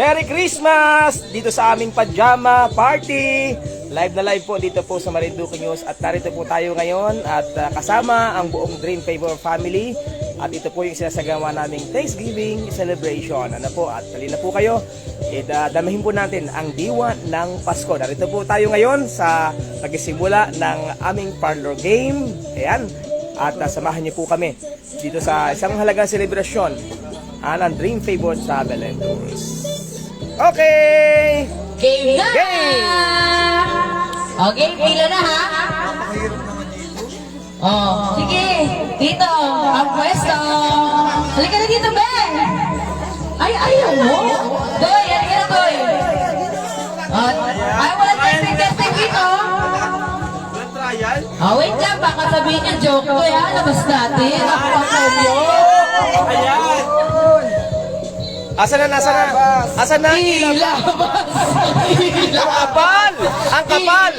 Merry Christmas! Dito sa aming pajama party. Live na live po dito po sa Marinduque News. At narito po tayo ngayon at kasama ang buong Dream Favor family. At ito po yung sinasagawa naming Thanksgiving celebration. Ano po? At talina po kayo. Damahin po natin ang diwa ng Pasko. Narito po tayo ngayon sa pagsisimula ng aming parlor game. Ayan. At samahan niyo po kami dito sa isang halagang selebrasyon ng Dream Favor Travel and Tours. Okay! Game na! Game! Okay, pila na ha? Oh, sige. Dito, ang pwesto. Halika na dito, Ben! Ay, ayaw mo? Doy, halika na, Doy. Ay, wala testing dito. Oh, wait lang, baka sabihin niya joke ko, ha? Labas natin. Ako pa komyo. Ayan! Asan na? Asan na ang ilaw? Ang kapal! Ang kapal!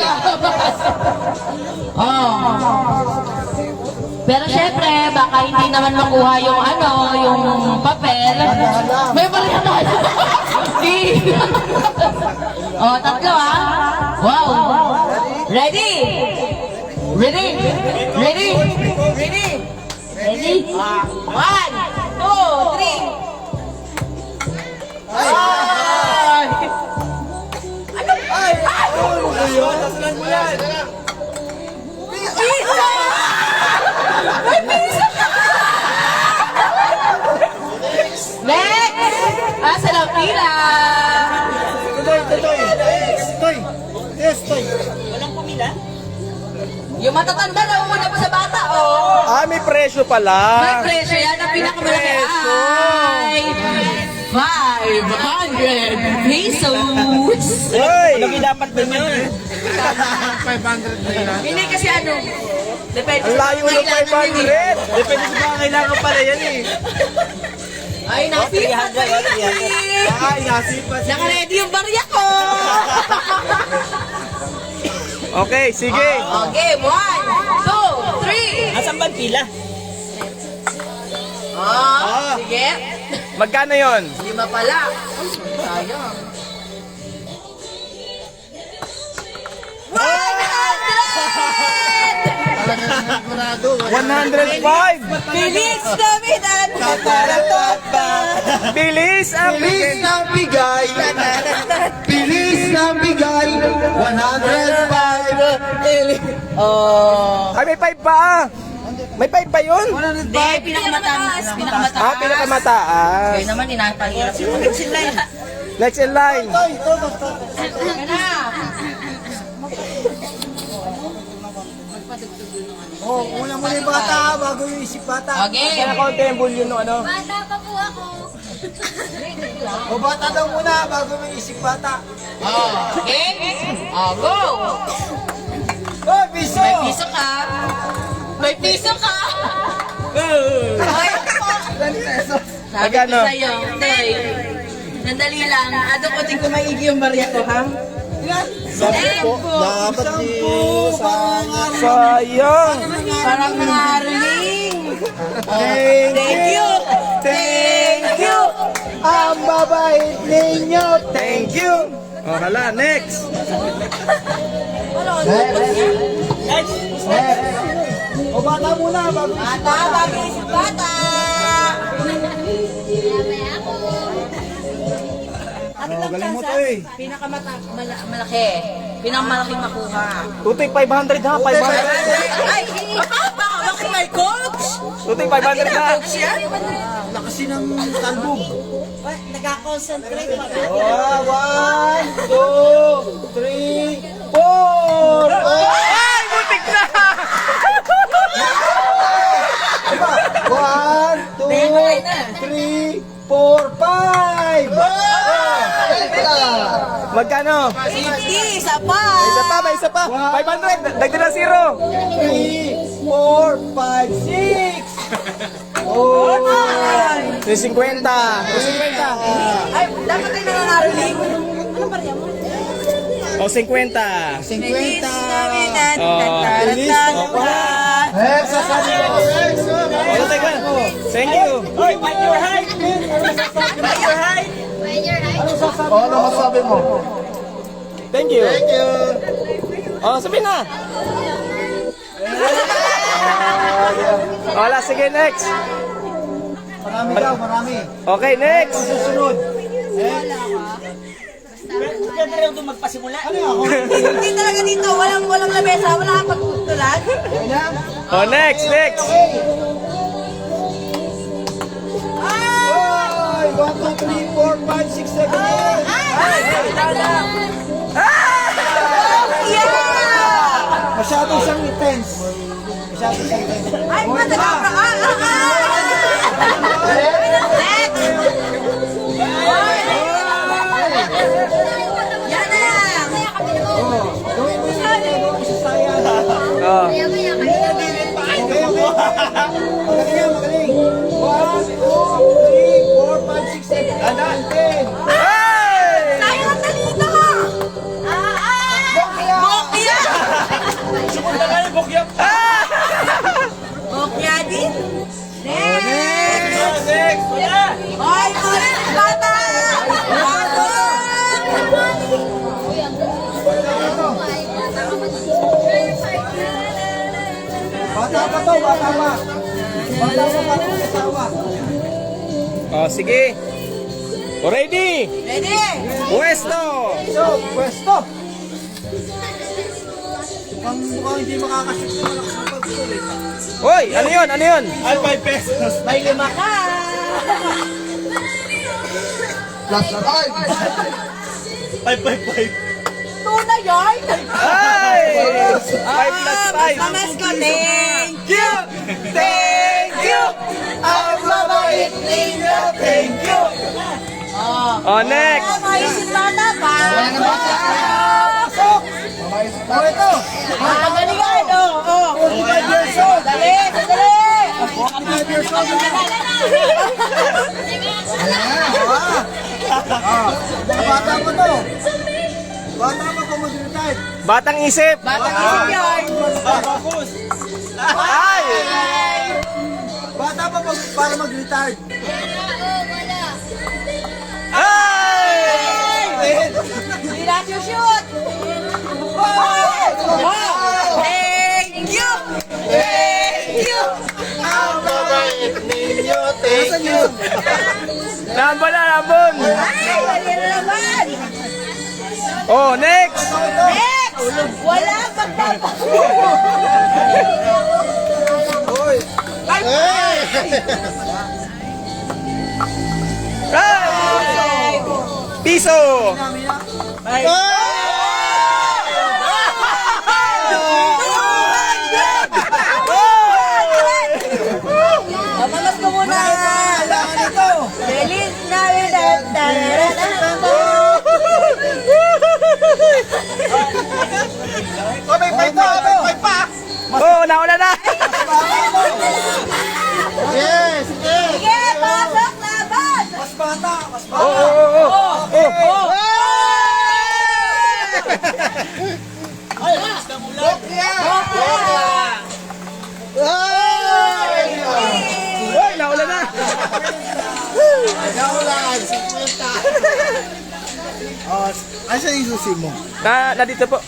Oh. Pero syempre, baka hindi naman makuha yung yung papel. May balik na tayo. Oh, tatlo ha. Wow. Ready? Ready? Ready? Ready? Ready? 1, 2, 3. Ay! Ano? Ay! Ano ba yun? Nasaan mo yan? Pisa! Ay, pisa ka! Next! Asa lang pila? Toy! Yes, Toy! Walang pumila? Yung matatanda na umuna pa sa bata, oh! May presyo pala. May presyo yan, ang pinakamalaki ay 500 pesos! Hoy! Malaki dapat din yun. 500 na yan. Hindi kasi depende Ang sa layo ng pangailangan yun, 500. Depende sa mga kailangan pala yan eh. Ay, nasipa sa Ay, nasipa siya. Naka-ready yung barya ko! Okay, sige. Okay, 1, 2, 3! Asan ba pila? Sige. Magkano yon? 5 pala. Sayang. 105! Bilis namin at kataratata. Bilis ang Bilis ng bigay! Bilis ng bigay! 105! Ay, may 5 pa ah. May 5 pa yun? Hindi, pinakamataas. Pinakamataas. Kaya naman, inapahirap yung mag-line. Next in line. Kaya na. Oh, una muna yung bata bago yung isip bata. Okay. Kaya konti yung bulyon no ano? Bata pa po ako. O bata daw muna bago yung isip bata. Okay. Go. Oh, piso! May piso ka. May piso ka. Ay, Ilan pesos? sabi ko Magkano? sa'yo. Hindi. Nandali lang. Ado ko din kumaigi yung barya ko, ha? Dapat Sayang. Parang nangaring. Thank you. Thank you. Ang babait ninyo! Thank you. Oh, hala, next. O bata muna bago Bata, bagay isip bata. galing mo to eh. Pinakamalaki. Pinakamalaking makuha. Tutoy 500 ha, 500. Ay, baka may coach. Tutoy 500 ha. Coach yan? Nakasi ng talbog. Nag-concentrate pa. 1, 2, 3, 4! Ay, butik na. 1, 2, 3, 4, 5! Magkano? 50, isa pa. May isa pa. 500. Dagdag na zero. 3, 4, 5, 6! Oh! 350. 350. Ay, dapat tayo nangangaroling. Ano ba rin mo? O 50. 50! Bilis. Eh, sasabi ko! Oh, teka. Thank you. When you're high. Ano masabi mo? Thank you. Thank you. Oh, sabihin na. Wala, sige, next. Marami daw, marami. Okay, next. Susunod. Hindi talaga dito, walang lamesa, wala kang pagtutulad. Oh, next, next. Ay, 1, 2, 3, 4, 5, 6, 7, 8. Yeah! Masyado siyang intense. Masyado siyang intense. Ay, matagal ka. Yan na lang. Gawin mo sa saya. Oh. Okay, okay. Magaling yan, magaling. 1, 2, 3, 4, 5, 6, 7, 8, 9, 10. Hey! Tayo na talito. Bokya. Bokya din. Next. Next. Ay, ulit bata. Bago. Bata pa to, bata pa. Bata pa pa ng asawa. Oh, sige. Oh, ready? Ready? Pwesto. So, pwesto. Mukhang hindi makakasip na malakas ang pagsulit. Hoy, ano yun? Ano yun? Ay, 5 pesos. May lima ka. Plus 5. 5. Tuna yarn. Ay! 5 plus 5. Mamas ko, thank you. Thank you! Ang mabait ninyo, thank you. Oh, next. Maisip bata pa. Pasok. Oh, ito. Galingan, oh. 45 years old. Dali, dali. 45 years old. Bata pa to. Bata pa pa mag-retire. Batang isip. Batang isip yarn. Ay! Bata pa para mag-retire. Ay! Hindi natin shoot. Thank you. Thank you. Ang mabait ninyo, thank you. Lambon na, lambon. Ay, dali na naman. Oh, next. Next. Wala pagtapos. Hoy. Ay! Piso. Mamas ko muna. Kailangan ito. Feliz Navidad. Oh, may fight pa, may fight pa. Oh, nauna na. Yes, yes. Sige, pasok laban. Mas bata, mas Oh, bata. oh, oh, oh. Oh. Hoy, nauna na. Naulan, 50. Oh, asa yung susi mo? Na dito po.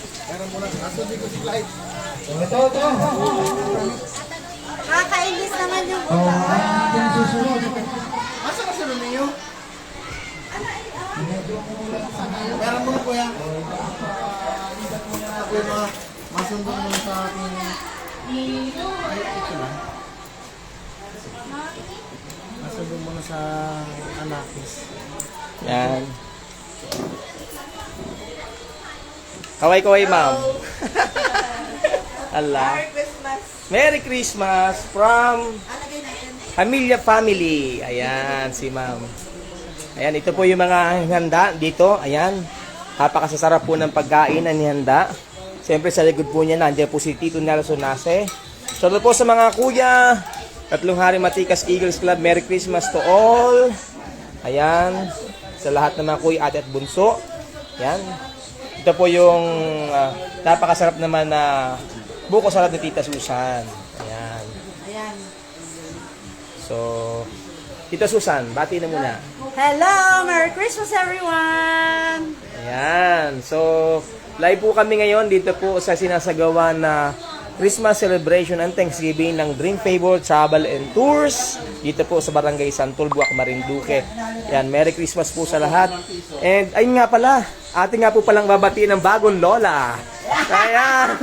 Ito. Kakainis naman yung Yung susunod. Asa ka sa Romeo? Meron mo na kuya. Ako yung mga masundo mo sa akin. Ay, ito lang. Masundo mo na sa anakis. Yan. Kaway-kaway, ma'am. Allah. Merry Christmas from Pamilya Family. Ayan, si ma'am. Ayan, ito po yung mga handa dito. Ayan. Napakasasarap po ng pagkain na nihanda. Siyempre sa likod po niya, nandiyan po si Tito Nelson Nase. So po sa mga kuya, Tatlong Hari Matikas Eagles Club, Merry Christmas to all. Ayan. Sa lahat ng mga kuya, ate at bunso. Ayan. Ito po yung napakasarap naman na buko salad ni Tita Susan. Ayan. Ayan. So, Tita Susan, bati na muna. Hello! Merry Christmas, everyone! Ayan. So, live po kami ngayon dito po sa sinasagawa na Christmas celebration and Thanksgiving ng Dream Favor Travel and Tours dito po sa Barangay Santulbuac, Marinduque. Yan, Merry Christmas po sa lahat. And ayun nga pala, ating nga po palang babatiin ng bagong lola. Ayan.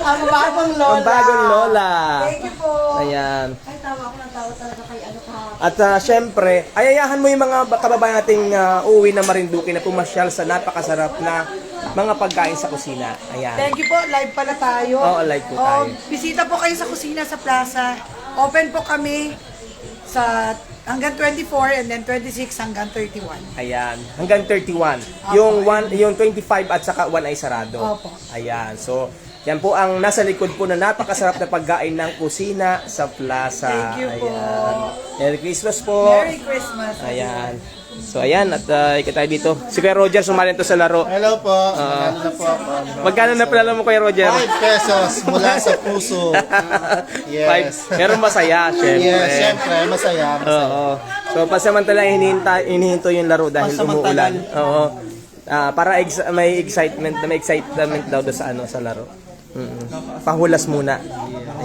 Ang bagong lola! Ang bagong lola. Thank you po! Ayan. Ay, tawa ko ng tawa talaga kay ano ka. At syempre, ayayahan mo yung mga kababayan nating uwi na Marinduque na pumasyal sa napakasarap na mga pagkain sa kusina. Ayan. Thank you po. Live pala tayo. Oo, live po tayo. Bisita po kayo sa kusina sa plaza. Open po kami sa hanggang 24 and then 26 hanggang 31. Ayan, hanggang 31. Yung 25 at saka 1 ay sarado. Opo. Ayan. So, yan po ang nasa likod po na napakasarap na pagkain ng kusina sa plaza. Thank you po. Ayan. Merry Christmas po. Merry Christmas. Ayan. So, ayan. At ikot tayo dito. Si Kuya Roger sumali to sa laro. Hello po. Magkano na po ako? Magkano na pala mo, Kuya Roger? 5 pesos mula sa puso. Yes. Pero masaya, syempre. Yes, syempre. Masaya. Oo. So, pasamantala hinihinto yung laro dahil umuulan. Oo. Para may excitement daw doon sa sa laro. Pahulas muna.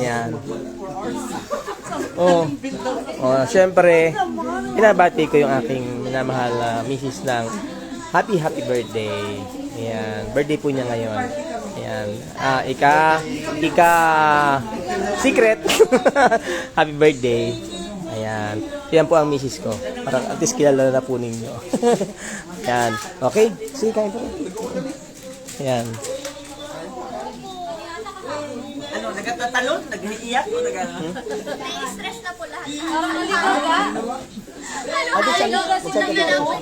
Ayan. Oh. Oh, syempre, binabati ko yung aking minamahal na misis ng happy birthday. Ayan, birthday po niya ngayon. Ayan. Ika secret. Happy birthday. Ayan. Yan po ang misis ko. Parang at least kilala na po ninyo. Ayan. Okay? Sige, kain po. Ayan. Ano, nagtatalon? Nag-iiyak? O Stress na po lahat. Halo-halo kasi nang nalaman.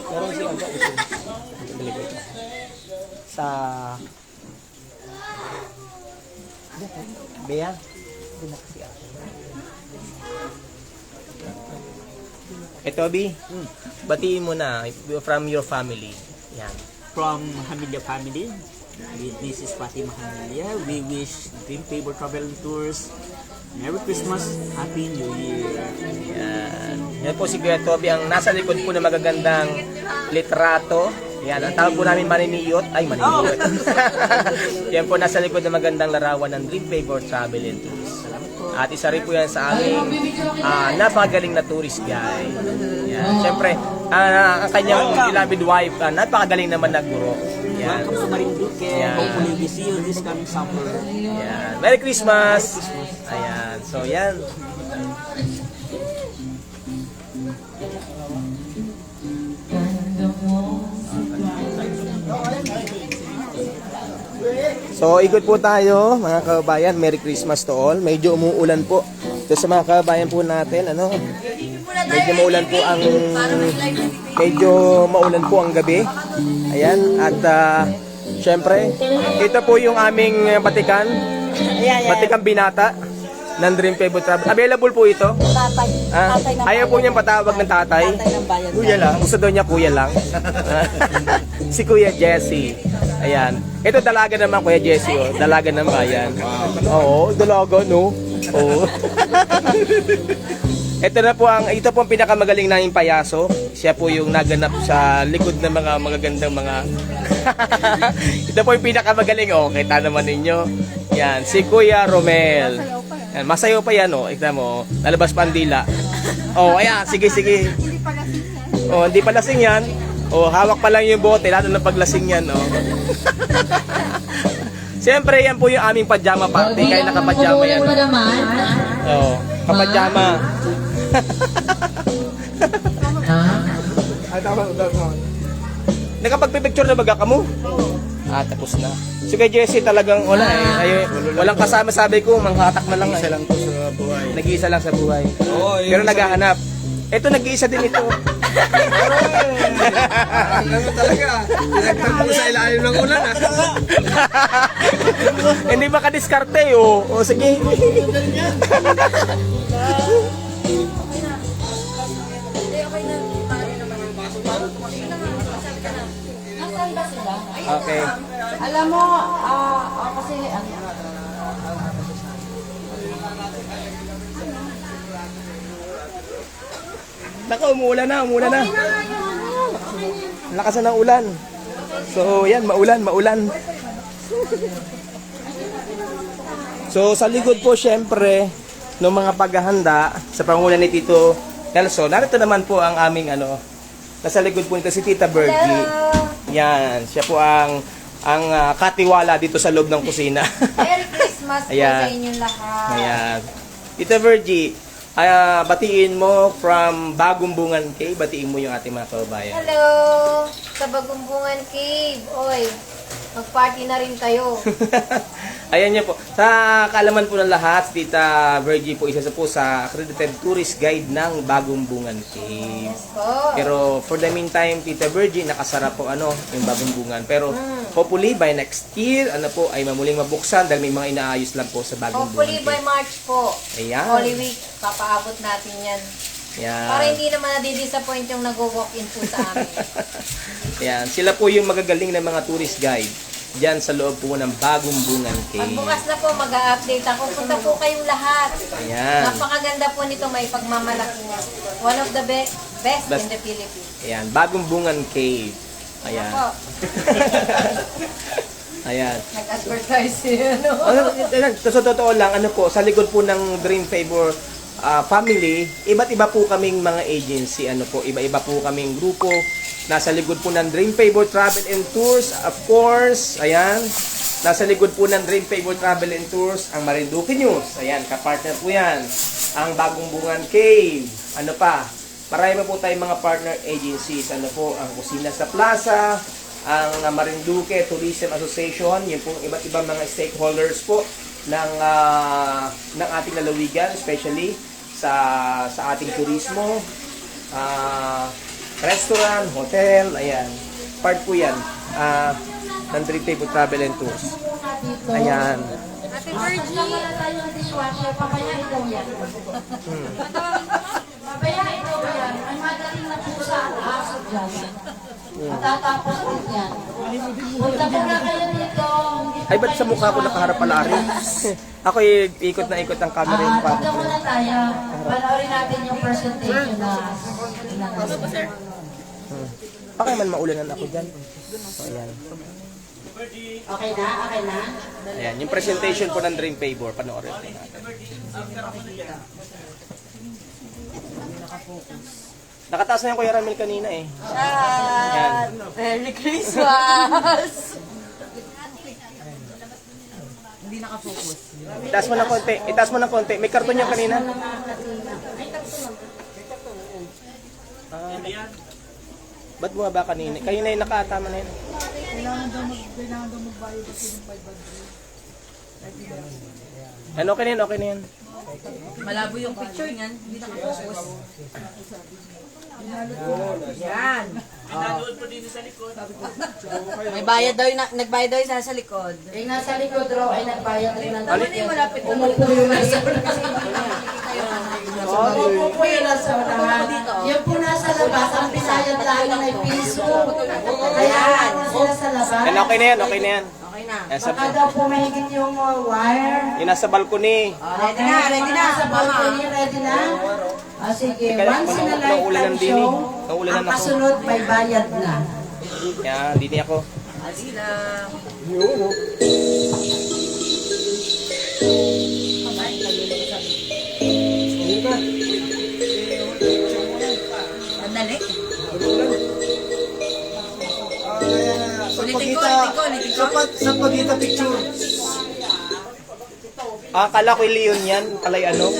Sa Bea. Toby, batiin mo na from your family. Yan. From Hamilya family, with Mrs. Fatima Hamilya, we wish Dream Favor Travel and Tours Merry Christmas, Happy New Year. Yan. Yan po si Kuya Toby, ang nasa likod po na magagandang litrato. Yan, ang tawag po namin maniniyot. Ay, maniniyot. Yan po nasa likod na magandang larawan ng Dream Favor Travel and Tours. At isa rin po yan sa aming napakagaling na tourist guide. Yan. Siyempre, ang kanyang beloved wife, napakagaling naman na guro. Yan. Welcome to Marinduque. Yeah. Hopefully we see you this coming summer. Yan. Merry Christmas! Ayan. So, yan. So, ikot po tayo, mga kababayan. Merry Christmas to all. Medyo umuulan po. Ito sa mga kababayan po natin, medyo maulan po ang gabi. Ayan, at syempre, ito po yung aming batikan. Batikang binata ng Dream Favor Travel. Available po ito. Tatay. Tatay ng Ayaw po niyang patawag ng tatay. Tatay ng bayan. Kuya lang. Gusto daw niya kuya lang. Si Kuya Jesse. Ayan. Ito dalaga naman, Kuya Jesse. Oh. Dalaga ng bayan. Oo, dalaga, no? Oo. Ito po ang pinakamagaling naming payaso. Siya po yung naganap sa likod ng mga magagandang mga... Ito po yung pinakamagaling. Oh, kita naman ninyo. Yan, si Kuya Romel. Yan, masayo pa yan, oh. Ito mo, lalabas pa ang dila. Oh, ayan, sige. Oh, hindi pa lasing yan. Oh, hawak pa lang yung bote, lalo na paglasing yan, oh. Siyempre, yan po yung aming pajama party. Kaya nakapajama yan. Mo naman. Oh, kapajama. Nakapagpipicture na baga ka mo? Tapos na. So kay Jessie talagang wala walang kasama, sabi ko, manghatak na lang. Isa lang po sa buhay. Nag-iisa lang sa buhay. Pero naghahanap. Ito, nag-iisa din ito. Ano talaga? Pinagtagpo sa ilalim ng ulan. Hindi ba ka-diskarte, oh. O, sige. Okay. Alam mo, kasi Nako, umuulan na. Lakas na ng ulan. So, yan, maulan. So, sa likod po, syempre, ng mga paghahanda sa pangunan ni Tito Nelson, narito naman po ang aming nasa likod po nito si Tita Bergie. Yan, siya po ang katiwala dito sa loob ng kusina. Merry Christmas po Ayan. sa inyong lahat. Ayan. Tita Bergie, batiin mo from Bagong Bungan Cave, batiin mo yung ating mga kababayan. Hello! Sa Bagumbungan Cave. Oy, mag-party na rin kayo. Ayan niya po. Sa kaalaman po ng lahat, si Tita Bergie po isa sa accredited tourist guide ng Bagong Bungan Cave. Po. Pero for the meantime, Tita Bergie, nakasara po yung Bagong Bungan. Pero hopefully by next year, ay mamuling mabuksan dahil may mga inaayos lang po sa Bagong Hopefully Bungan by Cave. March po. Ayan. Holy Week, papaabot natin yan. Ayan. Para hindi naman nadidisappoint yung nag-walk-in po sa amin. Ayan. Sila po yung magagaling na mga tourist guide dyan sa loob po ng Bagong Bungan Cave. Pagbukas na po, mag-a-update ako. Punta po kayong lahat. Ayan. Napakaganda po nito, may pagmamalaki niya. One of the best in the Philippines. Ayan. Bagong Bungan Cave. Ayan. Ako, Ayan. nag-advertise yun. Sa totoo lang, sa likod po ng Dream Favor family, iba't iba po kaming mga agency, iba-iba po kaming grupo. Nasa likod po ng Dream Favor Travel and Tours, of course, ayan. Nasa likod po ng Dream Favor Travel and Tours, ang Marinduque News, ayan, kapartner po yan. Ang Bagong Bungan Cave, marami pa po tayong mga partner agencies, ang Kusina sa Plaza, ang Marinduque Tourism Association, yun po iba't ibang mga stakeholders po ng ating lalawigan, especially sa ating turismo, restaurant, hotel, ayan. Part po yan ng Dream Favor Travel and Tours. Ayan. Ate Virgie! Matatapos din yan. Punta po na kayo dito. Ay, ba't sa mukha ko nakaharap pala rin? Ako ikot na ikot ang camera yung Punta muna tayo. Panoorin natin yung presentation na Baka man maulanan ako dyan. So, ayan. Okay na? Ayan, yung presentation po ng Dream Favor, panoorin po natin. Nakataas na yung Kuya Ramil kanina eh. Ayan. Merry Christmas! Itaas mo ng konti. May karton yung kanina. Ba't bumaba kanina? Kayo na yung nakatama na yun. Kailangan daw magbayad ako ng 500. Ano, okay na yan. Malabo yung picture niyan. Hindi nakafocus. Yan. May bayad daw yung nagbayad daw yung nasa likod. Yung nasa likod raw ay nagbayad rin ng Ano? Umupo yung nasa Umupo yung nasa unahan. Yung po nasa labas, ang pinayad lang ay piso. Ayan. Sila sa labas. Ano, okay na yan. Okay na. Yan, sa, Baka daw po mahigit yung wire. yung nasa balcony. Ready na. Sa balcony, ready na? Sige, Teka lang, once in a nauulanan lifetime din eh. show, Nauulanan ang ako. kasunod may bayad na. Yan, dini ako. Sandali. Sa pagita picture. Akala ko yung Leon yan. Kalay ano?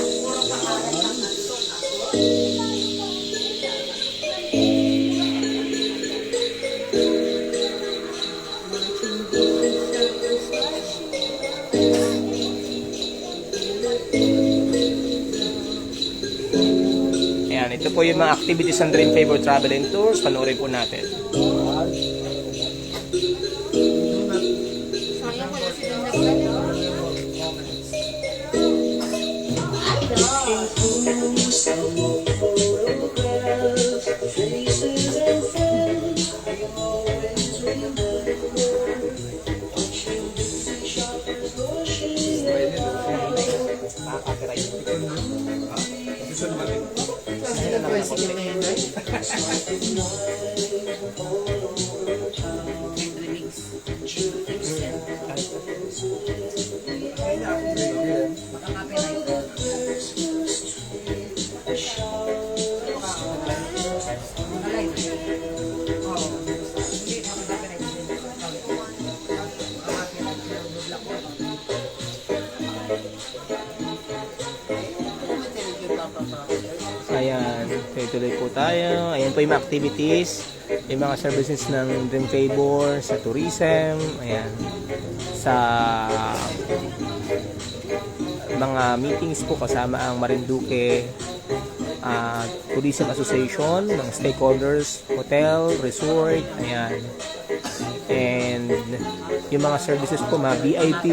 Ayan, ito po yung mga activities ng Dream Favor Travel and Tours. Panoorin po natin. Ayan, tuloy po tayo. Ayan po yung mga activities, yung mga services ng Dream Favor sa tourism, ayan, sa mga meetings po kasama ang Marinduque Tourism Association, ng stakeholders, hotel, resort, ayan. And yung mga services po, mga VIP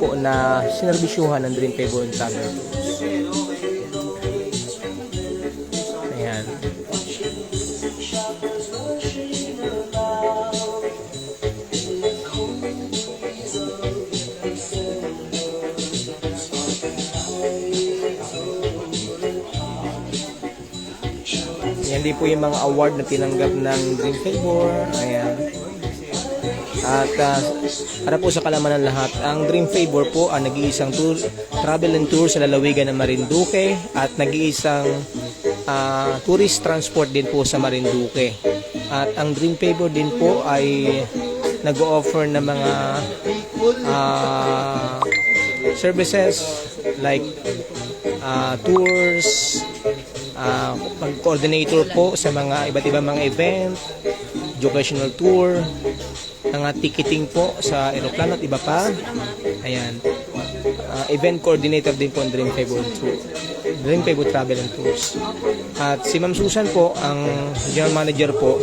po na sinerbisyuhan ng Dream Favor Travel. Ayan. Yan din po yung mga award na tinanggap ng Dream Favor. Ayan. At para po sa kalamanan lahat, ang Dream Favor po ang nag-iisang travel and tour sa lalawigan ng Marinduque at nag-iisang tourist transport din po sa Marinduque. At ang Dream Favor din po ay nag-o-offer ng mga services like tours, pag-coordinator po sa mga iba't ibang mga event, educational tour, mga ticketing po sa aeroplano at iba pa. Ayan. Event coordinator din po ang Dream Favor Travel and Tours. At si Ma'am Susan po, ang general manager po,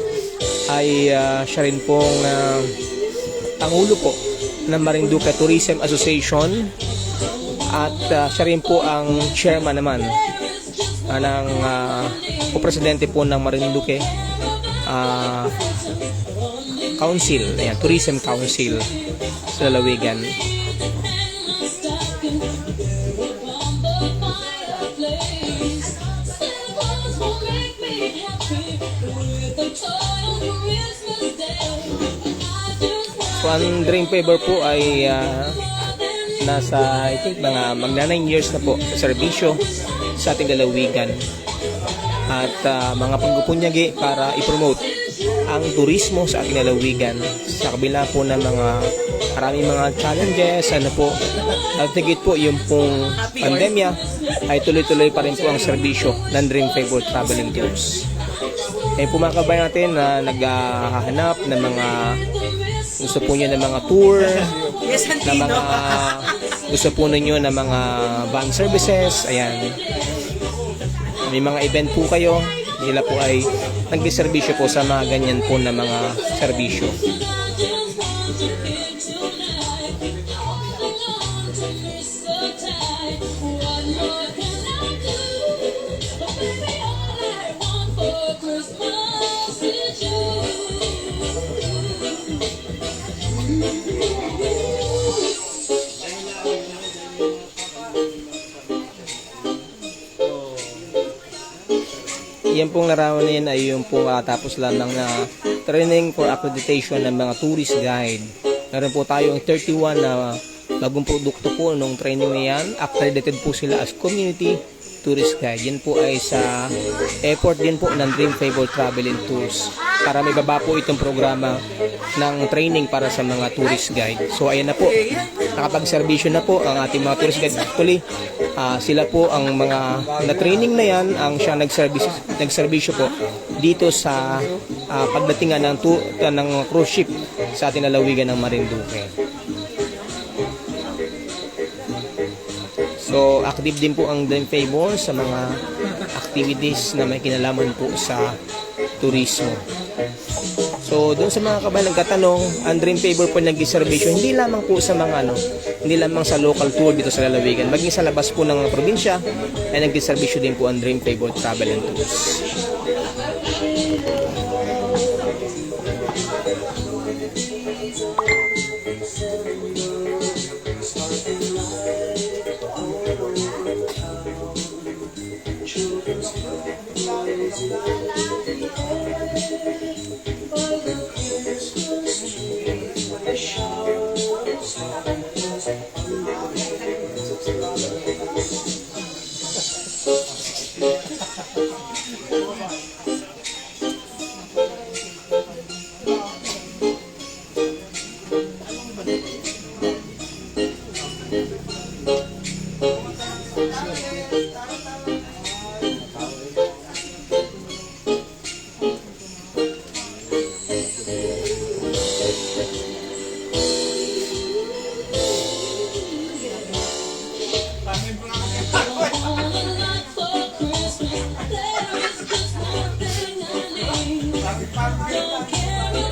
ay siya rin pong pangulo po ng Marinduque Tourism Association at siya rin po ang chairman naman ng presidente po ng Marinduque Council, ayan, Tourism Council sa lalawigan. So ang Dream Favor po ay nasa I think mga magna 9 years na po sa serbisyo sa ating lalawigan at mga pagpupunyagi para i-promote ang turismo sa ating lalawigan sa kabila po ng mga maraming mga challenges, ano po, at higit po yung pong pandemya ay tuloy-tuloy pa rin po ang serbisyo ng Dream Favor Traveling Tours. Kaya po mga kabayan natin na naghahanap ng mga gusto po nyo ng mga tour, na mga gusto po ninyo ng mga van services, ayan, may mga event po kayo, nila po ay nagsiservisyo po sa mga ganyan po na mga serbisyo. Yan pong larawan na yan ay yung pong tapos lamang na training for accreditation ng mga tourist guide. Meron po tayong 31 na bagong produkto po nung training na yan. Accredited po sila as community tourist guide. Yan po ay sa effort din po ng Dream Favor Travel and Tours para may baba po itong programa ng training para sa mga tourist guide. So ayan na po, nakapag-servisyo na po ang ating mga tourist guide. Actually, sila po ang mga na-training na yan ang siya nagservisyo po dito sa pagdatingan ng cruise ship sa ating lalawigan ng Marinduque. So, active din po ang Dream Favor sa mga activities na may kinalaman po sa turismo. So, doon sa mga kabayan nagkatanong, ang Dream Favor po nag-servisyo hindi lamang po sa mga hindi lamang sa local tour dito sa lalawigan, maging sa labas po ng probinsya ay nag-servisyo din po ang Dream Favor Travel and Tours.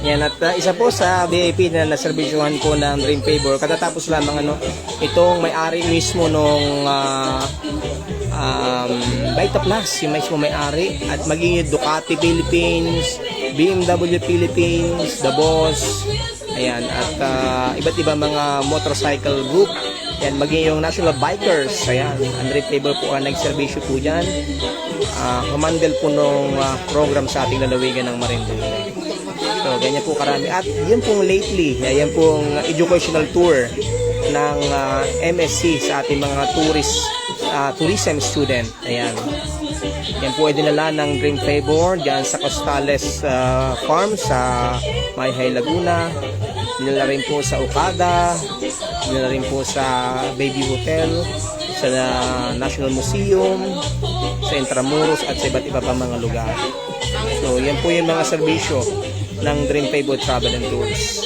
Yan, at isa po sa VIP na naservisyohan po ng Dream Favor, katatapos lamang itong may-ari mismo nung Vita Plus, yung mismo may-ari, at maging yung Ducati Philippines, BMW Philippines, The Boss, ayan, at iba't iba mga motorcycle group, yan, maging yung National Bikers, ayan, ang Dream Favor po ang nagservisyo po dyan, kumandel po nung program sa ating lalawigan ng Marinduque. So, ganyan po karami. At yan pong lately, yan pong educational tour ng MSC sa ating mga tourism student. Ayan. Yan po ay dinala ng Dream Favor dyan sa Costales Farm sa Mayhay, Laguna. Dinala rin po sa Okada. Dinala rin po sa Baby Hotel, sa National Museum, sa Intramuros at sa iba't iba pa mga lugar. So, yan po yung mga serbisyo ng Dream Favor Travel and Tours.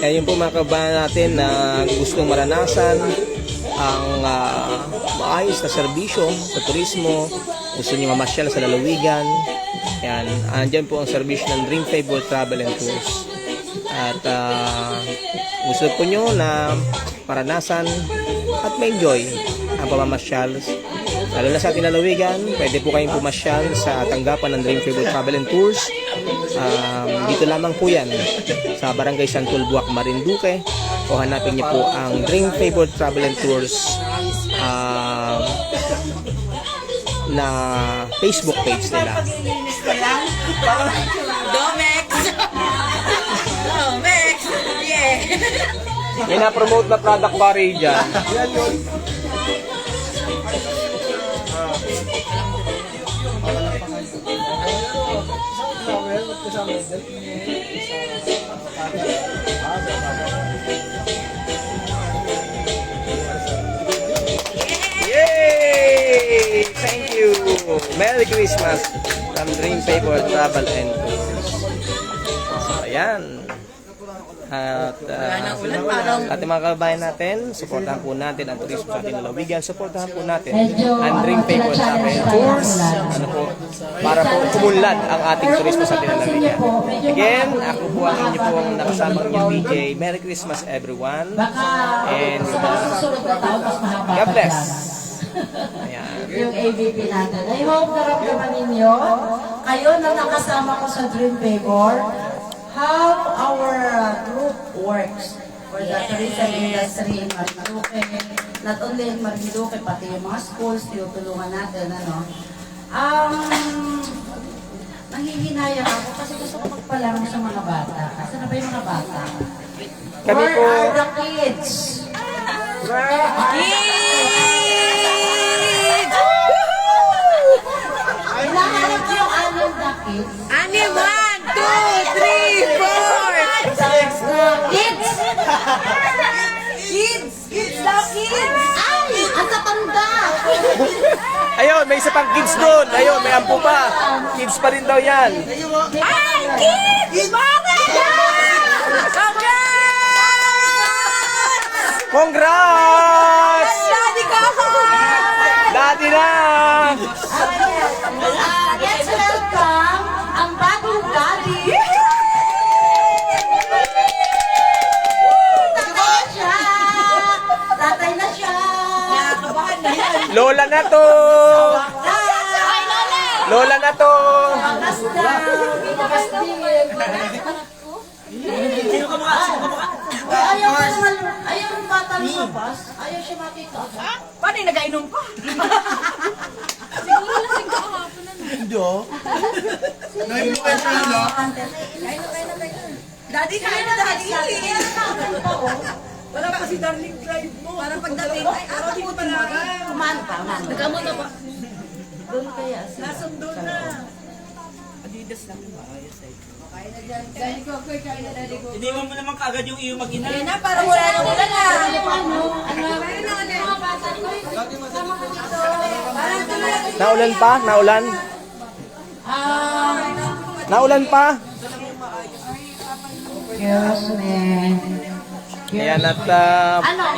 Kaya yun po mga kabayan natin na gustong maranasan ang maayos na serbisyo sa turismo, gusto niyo mamasyal sa lalawigan, yan, andyan po ang serbisyo ng Dream Favor Travel and Tours. At gusto po nyo na maranasan at ma-enjoy ang pamamasyal, lalo na sa ating lalawigan, pwede po kayong pumasyal sa tanggapan ng Dream Favor Travel and Tours. Dito lamang po yan sa Barangay Santol, Buwak, Marinduque, o hanapin niyo po ang Dream Favor Travel and Tours na Facebook page nila. Domex! Domex! Yeah! May na-promote na product ba rin dyan? Yay! Thank you! Merry Christmas from Dream Favor Travel and Tours. So, ayan. At ating mga kabayan natin, supportahan po natin ang turismo sa ating lalawigan. Supportahan po natin ang Dream Favor Travel and Tours, ano po, para po kumunlad ang ating turismo sa ating lalawigan. Again, ako po ang inyo pong nakasamang niyo DJ. Merry Christmas everyone. And God bless. Ayan. Yung AVP natin. I hope naramdaman ninyo, kayo na nakasama ko sa Dream Favor, how our group works for the tourism industry in Marinduque. Not only in Marinduque, pati yung mga schools, tinutulungan natin, ano. Nanghihinayang ako kasi gusto ko magpalaro sa mga bata. Asa na ba yung mga bata? Kami Where po, are the kids? Hinahanap ko yung anong the kids. Ani, 1, 2, 3, 4! Kids! Kids! Kids daw, kids! Ay! Ang tatanda! ayun, may isa pang kids doon. Ayun, may ampo pa. Kids pa rin daw yan. Ay, kids! Bakit? Congrats! Daddy ko ako! Dati na! Let's welcome ang bagong daddy! Tatay na siya! Tatay na siya! Nakabahan na yan! Lola na to! Lola na to. Ayaw ko naman, ayaw ng bata lumabas. Ayaw siya makita. Paano yung nag-ainom pa? Daddy, kain na, daddy. Wala pa si Darling Clive mo. Parang pagdating, ay, ako dito pa na. Kumain pa, kumain. Nagamo na ba? Doon kaya. Nasundo na. Iniwan mo naman kaagad yung iyong mag-ina. Ayun na, parang wala na wala na. Naulan pa? Naulan? Naulan pa? Excuse me. Ayan at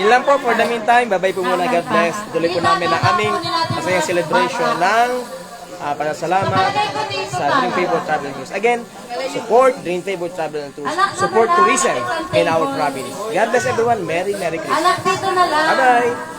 yun lang po for the meantime. Bye-bye po muna. God bless. Tuloy po namin ang aming masayang celebration ng pasasalamat sa Dream Favor Travel News. Again, support Dream Favor Travel and Tours. Support tourism in our province. God bless everyone. Merry Christmas. Anak, dito na lang. Bye-bye.